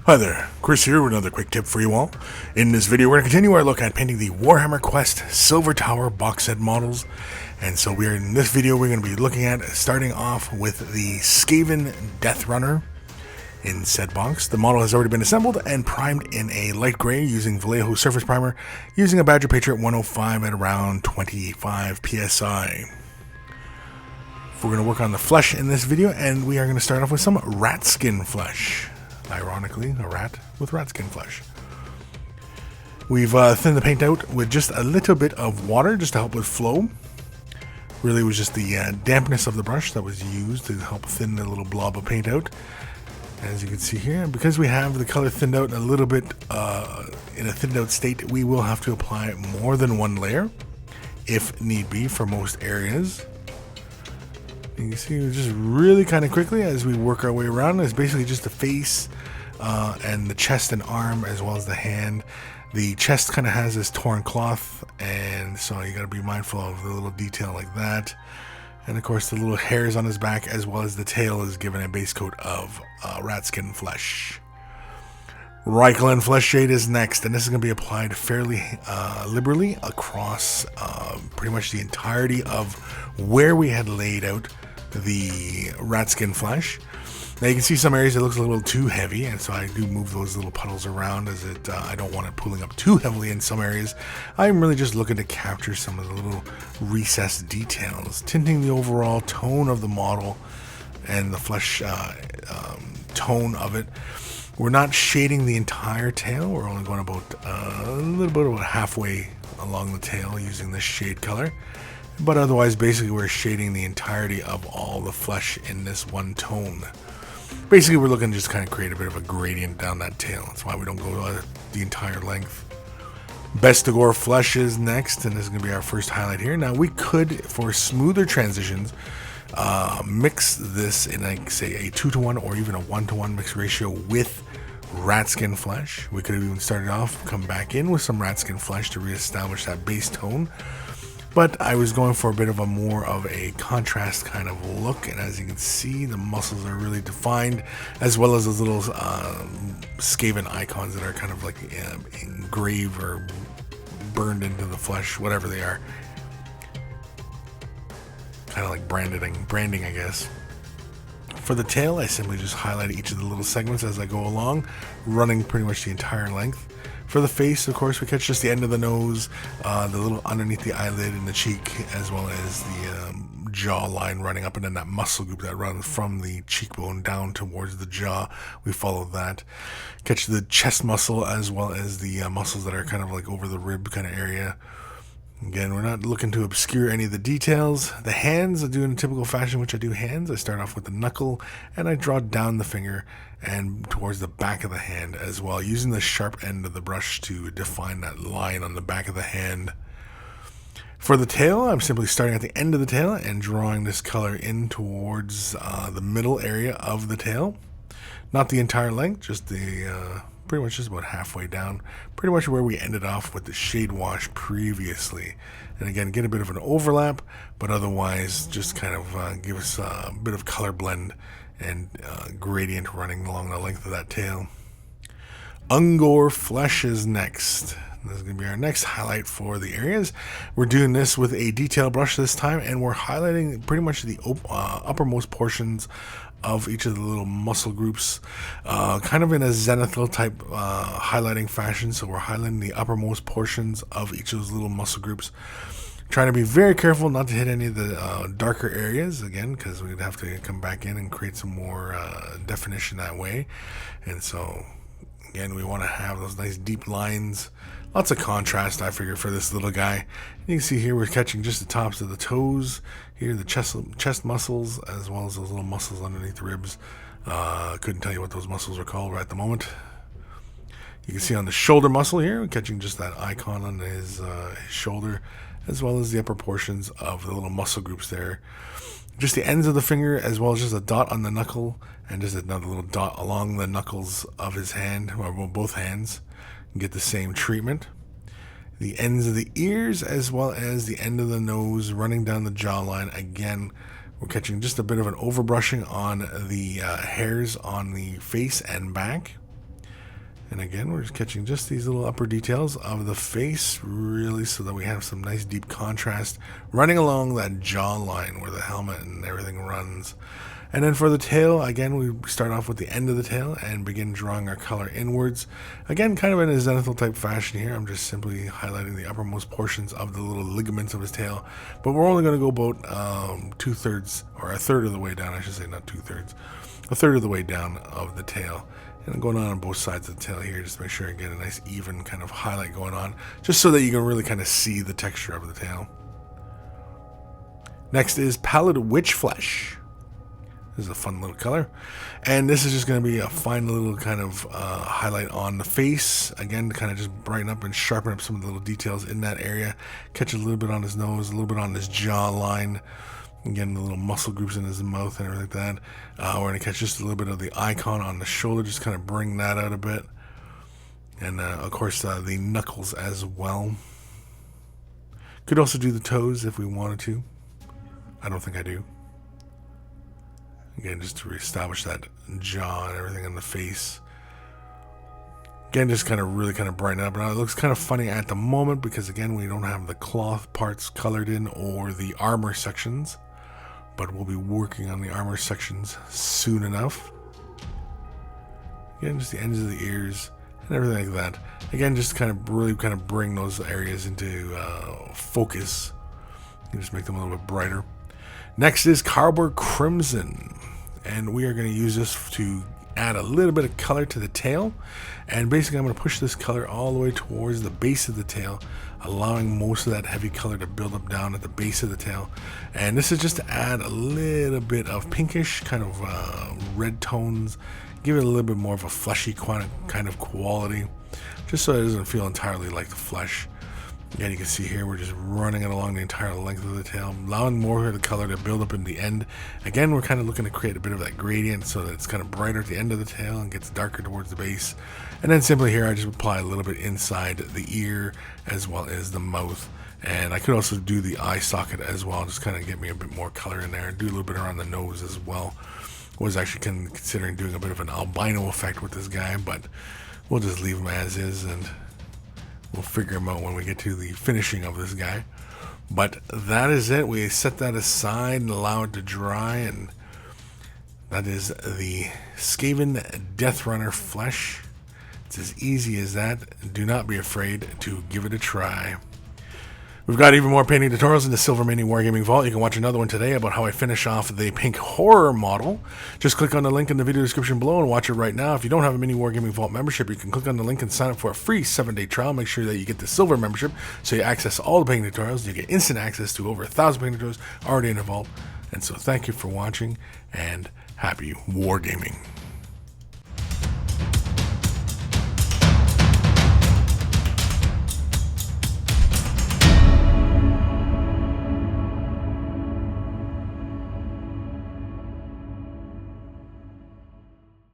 Hi there, Chris here with another quick tip for you all. In this video we're going to continue our look at painting the Warhammer Quest Silver Tower box set models. And so in this video we're going to be looking at starting off with the SKaven Deathrunner in said box. The model has already been assembled and primed in a light gray using Vallejo surface primer using a Badger Patriot 105 at around 25 psi. We're going to work on the flesh in this video, and we are going to start off with some rat skin flesh. Ironically, a rat with rat skin flesh. We've thinned the paint out with just a little bit of water just to help with flow. Really it was just the dampness of the brush that was used to help thin the little blob of paint out. As you can see here, because we have the color thinned out a little bit in a thinned out state, we will have to apply more than one layer if need be for most areas. You can see just really kind of quickly as we work our way around. It's basically just the face and the chest and arm as well as the hand. The chest kind of has this torn cloth, and so you got to be mindful of the little detail like that. And of course the little hairs on his back as well as the tail is given a base coat of rat skin flesh. Reikland flesh shade is next, and this is going to be applied fairly liberally across pretty much the entirety of where we had laid out the rat skin flesh. Now you can see some areas it looks a little too heavy, and so I do move those little puddles around as I don't want it pulling up too heavily in some areas. I'm really just looking to capture some of the little recessed details, tinting the overall tone of the model and the flesh tone of it. We're not shading the entire tail. We're only going about a little bit about halfway along the tail using this shade color. But otherwise, basically, we're shading the entirety of all the flesh in this one tone. Basically, we're looking to just kind of create a bit of a gradient down that tail. That's why we don't go the entire length. Ungor Flesh is next, and this is going to be our first highlight here. Now, we could, for smoother transitions, mix this in, like, say, a 2-to-1 or even a 1-to-1 mix ratio with rat skin flesh. We could have even started off, come back in with some rat skin flesh to reestablish that base tone. But I was going for a bit of a more of a contrast kind of look, and as you can see, the muscles are really defined, as well as those little SKaven icons that are kind of like engraved or burned into the flesh, whatever they are. Kind of like branding, I guess. For the tail, I simply just highlight each of the little segments as I go along, running pretty much the entire length. For the face, of course, we catch just the end of the nose, the little underneath the eyelid and the cheek, as well as the jaw line running up, and then that muscle group that runs from the cheekbone down towards the jaw. We follow that. Catch the chest muscle as well as the muscles that are kind of like over the rib kind of area. Again, we're not looking to obscure any of the details. The hands, I do in a typical fashion, which I do hands. I start off with the knuckle, and I draw down the finger and towards the back of the hand as well, using the sharp end of the brush to define that line on the back of the hand. For the tail, I'm simply starting at the end of the tail and drawing this color in towards the middle area of the tail. Not the entire length, just the pretty much just about halfway down, pretty much where we ended off with the shade wash previously. And again, get a bit of an overlap, but otherwise just kind of give us a bit of color blend and gradient running along the length of that tail. Ungor Flesh is next. This is going to be our next highlight for the areas. We're doing this with a detail brush this time, and we're highlighting pretty much the uppermost portions of each of the little muscle groups, kind of in a zenithal type highlighting fashion. So we're highlighting the uppermost portions of each of those little muscle groups, trying to be very careful not to hit any of the darker areas, again, because we'd have to come back in and create some more definition that way. And so again, we want to have those nice deep lines, lots of contrast, I figure, for this little guy. You can see here we're catching just the tops of the toes, here the chest muscles, as well as those little muscles underneath the ribs. Couldn't tell you what those muscles are called right at the moment. You can see on the shoulder muscle here, we're catching just that icon on his shoulder, as well as the upper portions of the little muscle groups there. Just the ends of the finger, as well as just a dot on the knuckle, and just another little dot along the knuckles of his hand, or both hands. You get the same treatment. The ends of the ears, as well as the end of the nose running down the jawline. Again, we're catching just a bit of an overbrushing on the hairs on the face and back. And again, we're just catching just these little upper details of the face, really, so that we have some nice deep contrast running along that jawline where the helmet and everything runs. And then for the tail, again, we start off with the end of the tail and begin drawing our color inwards. Again, kind of in a zenithal type fashion here. I'm just simply highlighting the uppermost portions of the little ligaments of his tail. But we're only going to go about 2/3, or a third of the way down, I should say, not 2/3. A third of the way down of the tail. And I'm going on both sides of the tail here, just to make sure I get a nice even kind of highlight going on, just so that you can really kind of see the texture of the tail. Next is Pallid Wych Flesh. This is a fun little color, and this is just going to be a fine little kind of highlight on the face. Again, to kind of just brighten up and sharpen up some of the little details in that area. Catch a little bit on his nose, a little bit on his jawline. Again, the little muscle groups in his mouth and everything like that. We're going to catch just a little bit of the icon on the shoulder, just kind of bring that out a bit. And of course, the knuckles as well. Could also do the toes if we wanted to. I don't think I do. Again, just to reestablish that jaw and everything in the face. Again, just kind of really kind of brighten up. Now, it looks kind of funny at the moment because, again, we don't have the cloth parts colored in or the armor sections. But we'll be working on the armor sections soon enough. Again, just the ends of the ears and everything like that. Again, just kind of really kind of bring those areas into focus. You just make them a little bit brighter. Next is Carroburg Crimson, and we are going to use this to add a little bit of color to the tail. And basically I'm going to push this color all the way towards the base of the tail, allowing most of that heavy color to build up down at the base of the tail. And this is just to add a little bit of pinkish kind of red tones, give it a little bit more of a fleshy kind of quality, just so it doesn't feel entirely like the flesh. Again, you can see here we're just running it along the entire length of the tail, allowing more of the color to build up in the end. Again, we're kind of looking to create a bit of that gradient so that it's kind of brighter at the end of the tail and gets darker towards the base. And then simply here, I just apply a little bit inside the ear as well as the mouth. And I could also do the eye socket as well, just kind of get me a bit more color in there, and do a little bit around the nose as well. Was actually considering doing a bit of an albino effect with this guy, but we'll just leave him as is, and we'll figure him out when we get to the finishing of this guy. But that is it. We set that aside and allow it to dry, and that is the SKaven Deathrunner flesh. It's as easy as that. Do not be afraid to give it a try. We've got even more painting tutorials in the Silver MiniWarGaming Vault. You can watch another one today about how I finish off the pink horror model. Just click on the link in the video description below and watch it right now. If you don't have a MiniWarGaming Vault membership, you can click on the link and sign up for a free 7-day trial. Make sure that you get the silver membership so you access all the painting tutorials. You get instant access to over 1,000 painting tutorials already in the vault. And so thank you for watching, and happy wargaming.